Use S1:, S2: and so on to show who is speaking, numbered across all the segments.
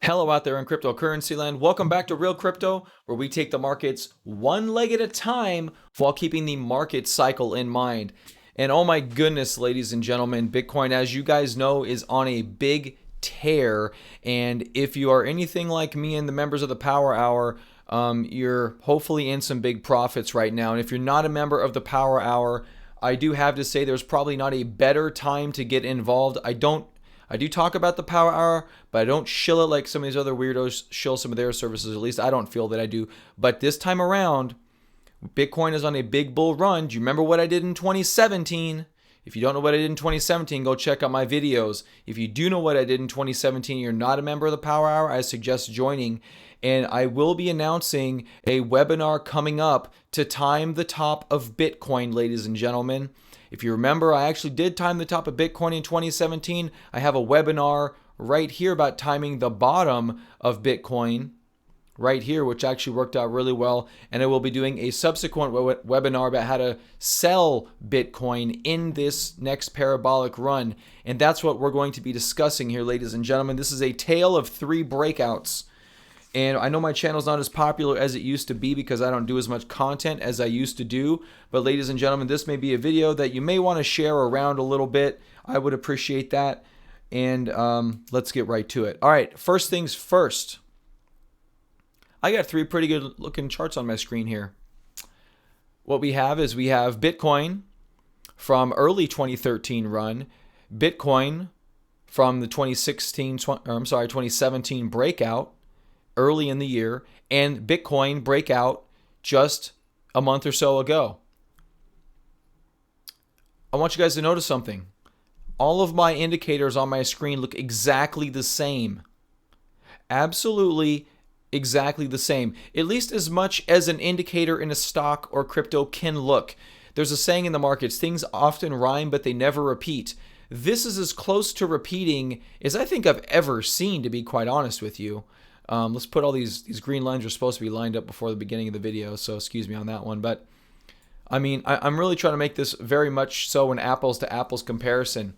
S1: Hello out there in cryptocurrency land. Welcome back to Real Crypto, where we take the markets one leg at a time while keeping the market cycle in mind. And oh my goodness, ladies and gentlemen, Bitcoin, as you guys know, is on a big tear. And if you are anything like me and the members of the Power Hour, you're hopefully in some big profits right now. And if you're not a member of the Power Hour, I do have to say there's probably not a better time to get involved. I do talk about the Power Hour, but I don't shill it like some of these other weirdos shill some of their services. At least I don't feel that I do. But this time around, Bitcoin is on a big bull run. Do you remember what I did in 2017? If you don't know what I did in 2017, go check out my videos. If you do know what I did in 2017, you're not a member of the Power Hour, I suggest joining. And I will be announcing a webinar coming up to time the top of Bitcoin, ladies and gentlemen. If you remember, I actually did time the top of Bitcoin in 2017. I have a webinar right here about timing the bottom of Bitcoin right here, which actually worked out really well. And I will be doing a subsequent webinar about how to sell Bitcoin in this next parabolic run. And that's what we're going to be discussing here, ladies and gentlemen. This is a tale of three breakouts. And I know my channel's not as popular as it used to be because I don't do as much content as I used to do. But ladies and gentlemen, this may be a video that you may want to share around a little bit. I would appreciate that. And let's get right to it. All right, first things first. I got three pretty good looking charts on my screen here. What we have is we have Bitcoin from early 2013 run, Bitcoin from the 2017 breakout early in the year, and Bitcoin breakout just a month or so ago. I want you guys to notice something. All of my indicators on my screen look exactly the same. Absolutely exactly the same. At least as much as an indicator in a stock or crypto can look. There's a saying in the markets, things often rhyme, but they never repeat. This is as close to repeating as I think I've ever seen, to be quite honest with you. Let's put all these green lines are supposed to be lined up before the beginning of the video, so excuse me on that one. But I mean, I'm really trying to make this very much so an apples to apples comparison.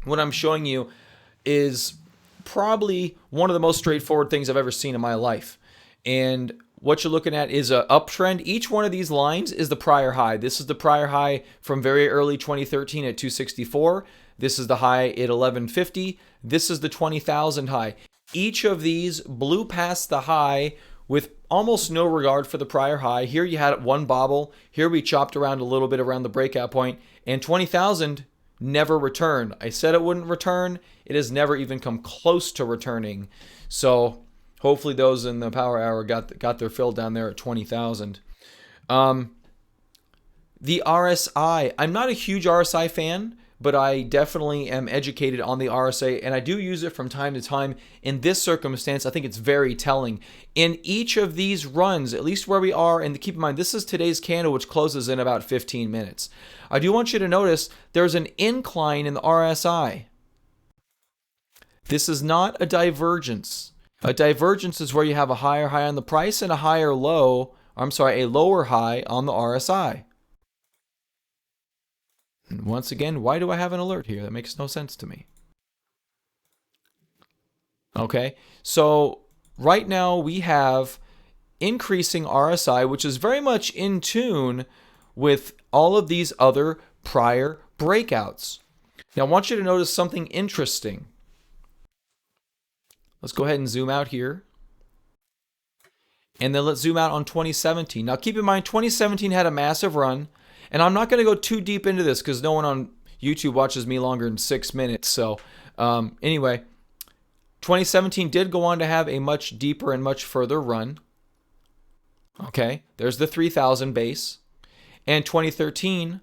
S1: What I'm showing you is probably one of the most straightforward things I've ever seen in my life. And what you're looking at is an uptrend. Each one of these lines is the prior high. This is the prior high from very early 2013 at 264. This is the high at 1150. This is the 20,000 high. Each of these blew past the high with almost no regard for the prior high. Here you had one bobble. Here we chopped around a little bit around the breakout point, and 20,000 never returned. I said it wouldn't return. It has never even come close to returning. So hopefully those in the Power Hour got their fill down there at 20,000. The RSI. I'm not a huge RSI fan, but I definitely am educated on the RSI, and I do use it from time to time. In this circumstance, I think it's very telling. In each of these runs, at least where we are, and keep in mind, this is today's candle, which closes in about 15 minutes. I do want you to notice there's an incline in the RSI. This is not a divergence. A divergence is where you have a higher high on the price and a lower high on the RSI. And once again, why do I have an alert here? That makes no sense to me. Okay, so right now we have increasing RSI, which is very much in tune with all of these other prior breakouts. Now I want you to notice something interesting. Let's go ahead and zoom out here. And then let's zoom out on 2017. Now keep in mind, 2017 had a massive run. And I'm not going to go too deep into this because no one on YouTube watches me longer than 6 minutes. So anyway, 2017 did go on to have a much deeper and much further run. Okay, there's the 3,000 base. And 2013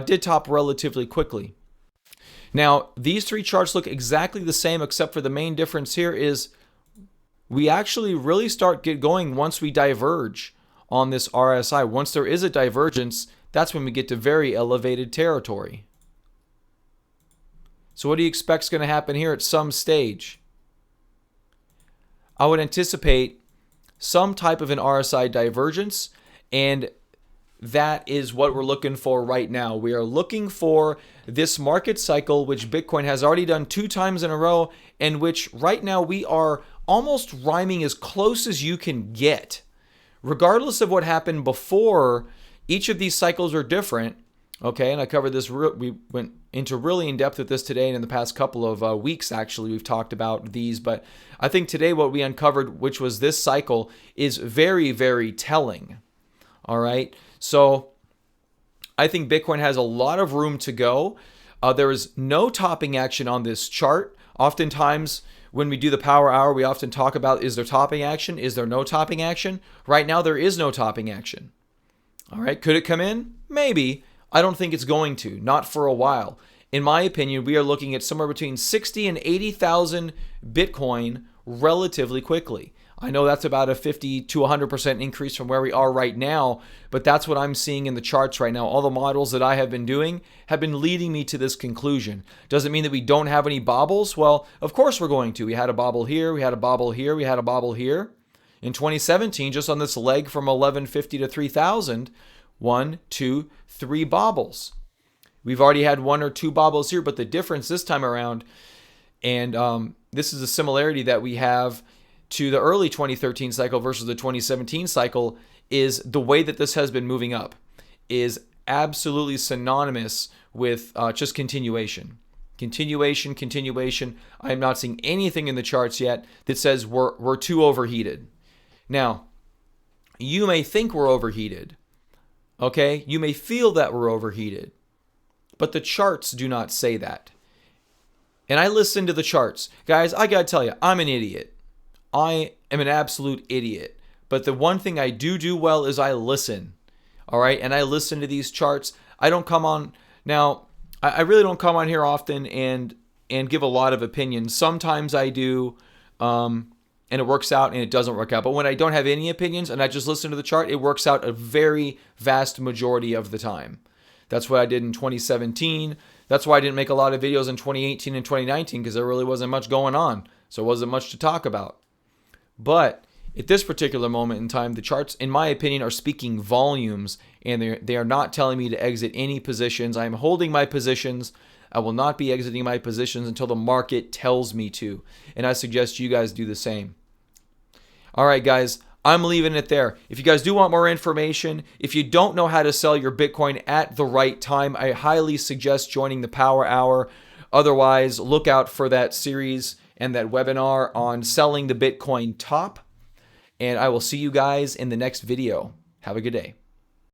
S1: did top relatively quickly. Now, these three charts look exactly the same, except for the main difference here is we actually really get going once we diverge on this RSI. Once there is a divergence, that's when we get to very elevated territory. So what do you expect is going to happen here at some stage? I would anticipate some type of an RSI divergence, and that is what we're looking for right now. We are looking for this market cycle, which Bitcoin has already done 2 times in a row, and which right now we are almost rhyming as close as you can get. Regardless of what happened before, each of these cycles are different. Okay, and I covered this, we went into really in depth with this today, and in the past couple of weeks, actually, we've talked about these. But I think today what we uncovered, which was this cycle, is very, very telling. All right, so I think Bitcoin has a lot of room to go. There is no topping action on this chart. Oftentimes, when we do the power hour, we often talk about, is there topping action? Is there no topping action? Right now, there is no topping action. All right, could it come in? Maybe. I don't think it's going to, not for a while. In my opinion, we are looking at somewhere between 60 and 80,000 Bitcoin relatively quickly. I know that's about a 50 to 100% increase from where we are right now, but that's what I'm seeing in the charts right now. All the models that I have been doing have been leading me to this conclusion. Does it mean that we don't have any bobbles? Well, of course we're going to. We had a bobble here, we had a bobble here, we had a bobble here. In 2017, just on this leg from 1150 to 3000, 1, 2, 3 bobbles. We've already had 1 or 2 bobbles here, but the difference this time around, and this is a similarity that we have to the early 2013 cycle versus the 2017 cycle, is the way that this has been moving up is absolutely synonymous with just continuation. Continuation. I am not seeing anything in the charts yet that says we're too overheated. Now, you may think we're overheated. Okay, you may feel that we're overheated, but the charts do not say that. And I listen to the charts. Guys, I gotta tell you, I'm an idiot. I am an absolute idiot. But the one thing I do well is I listen. All right, and I listen to these charts. I don't come on, now, I really don't come on here often and give a lot of opinions. Sometimes I do, and it works out and it doesn't work out. But when I don't have any opinions and I just listen to the chart, it works out a very vast majority of the time. That's what I did in 2017. That's why I didn't make a lot of videos in 2018 and 2019, because there really wasn't much going on. So it wasn't much to talk about. But at this particular moment in time, the charts, in my opinion, are speaking volumes, and they are not telling me to exit any positions. I am holding my positions. I will not be exiting my positions until the market tells me to. And I suggest you guys do the same. All right, guys, I'm leaving it there. If you guys do want more information, if you don't know how to sell your Bitcoin at the right time, I highly suggest joining the Power Hour. Otherwise, look out for that series and that webinar on selling the Bitcoin top. And I will see you guys in the next video. Have a good day.